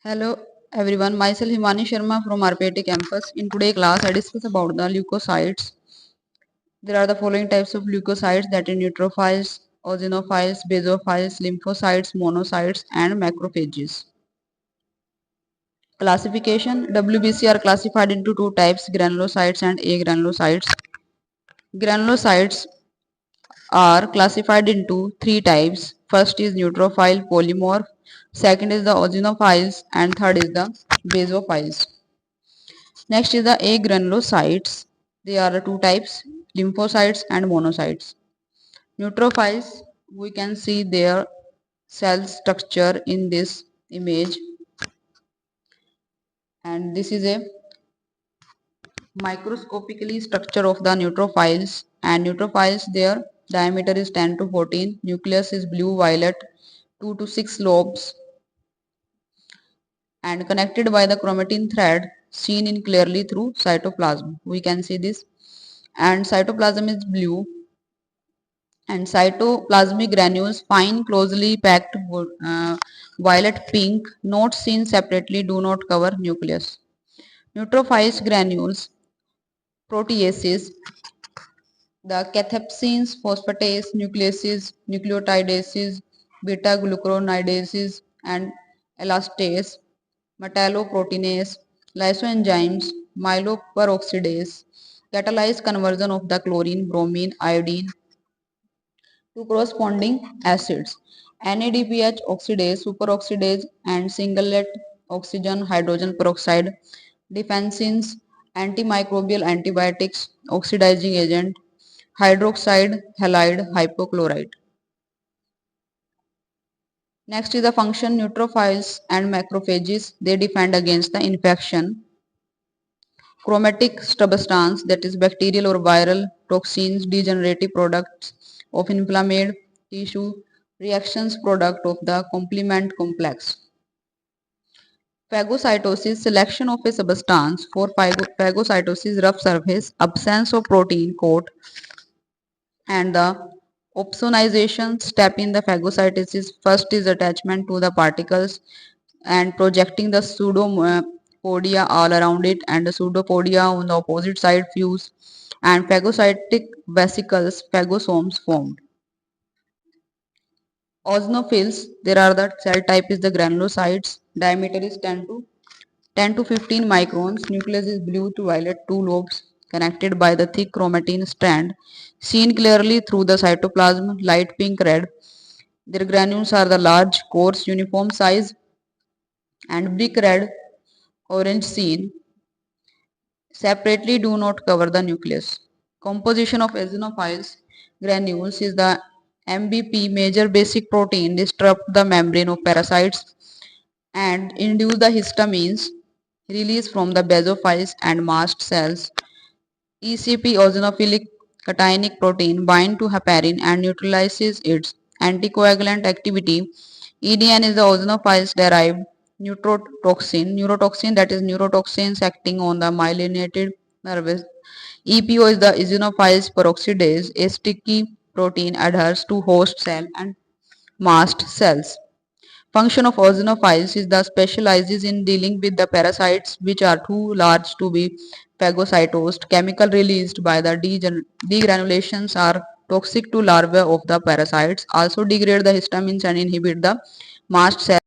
Hello everyone, myself Himani Sharma from RPIT campus. In today's class, I discuss about the leukocytes. There are the following types of leukocytes, that are neutrophils, eosinophiles, basophils, lymphocytes, monocytes and macrophages. Classification: WBC are classified into two types, granulocytes and agranulocytes. Granulocytes are classified into three types. First is neutrophil polymorph, second is the eosinophiles and third is the basophiles. Next is the agranulocytes. There are two types, lymphocytes and monocytes. Neutrophils, we can see their cell structure in this image, and this is a microscopically structure of the neutrophils, and neutrophils, their diameter is 10 to 14, nucleus is blue violet, 2 to 6 lobes and connected by the chromatin thread seen in clearly through cytoplasm. We can see this, and cytoplasm is blue and cytoplasmic granules fine closely packed violet pink, not seen separately, do not cover nucleus. Neutrophils granules, proteases, the cathepsins, phosphatase, nucleases, nucleotidases, beta glucuronidases and elastase, metalloproteinase, lysoenzymes, myeloperoxidase catalyze conversion of the chlorine, bromine, iodine to corresponding acids. NADPH oxidase, superoxidase and singlet oxygen hydrogen peroxide, defensins, antimicrobial antibiotics, oxidizing agent, hydroxide halide hypochlorite. Next is the function: neutrophils and macrophages, they defend against the infection. Chromatic substance, that is bacterial or viral toxins, degenerative products of inflamed tissue, reactions product of the complement complex. Phagocytosis, selection of a substance. For phagocytosis, rough surface, absence of protein coat, and the opsonization step in the phagocytosis. First is attachment to the particles and projecting the pseudopodia all around it, and the pseudopodia on the opposite side fuse and phagocytic vesicles, phagosomes formed. Eosinophils, there are the cell type is the granulocytes, diameter is 10 to 15 microns, nucleus is blue to violet, two lobes connected by the thick chromatin strand, seen clearly through the cytoplasm, light pink red. Their granules are the large, coarse, uniform size and brick red, orange seen. Separately do not cover the nucleus. Composition of eosinophils granules is the MBP, major basic protein, disrupt the membrane of parasites and induce the histamines release from the basophils and mast cells. ECP, eosinophilic cationic protein, bind to heparin and neutralizes its anticoagulant activity. EDN is the eosinophils derived neurotoxin, that is neurotoxins acting on the myelinated nerves. EPO is the eosinophils peroxidase, a sticky protein adheres to host cell and mast cells. Function of eosinophils is the specializes in dealing with the parasites which are too large to be phagocytosed. Chemical released by the degranulations are toxic to larvae of the parasites, also degrade the histamines and inhibit the mast cell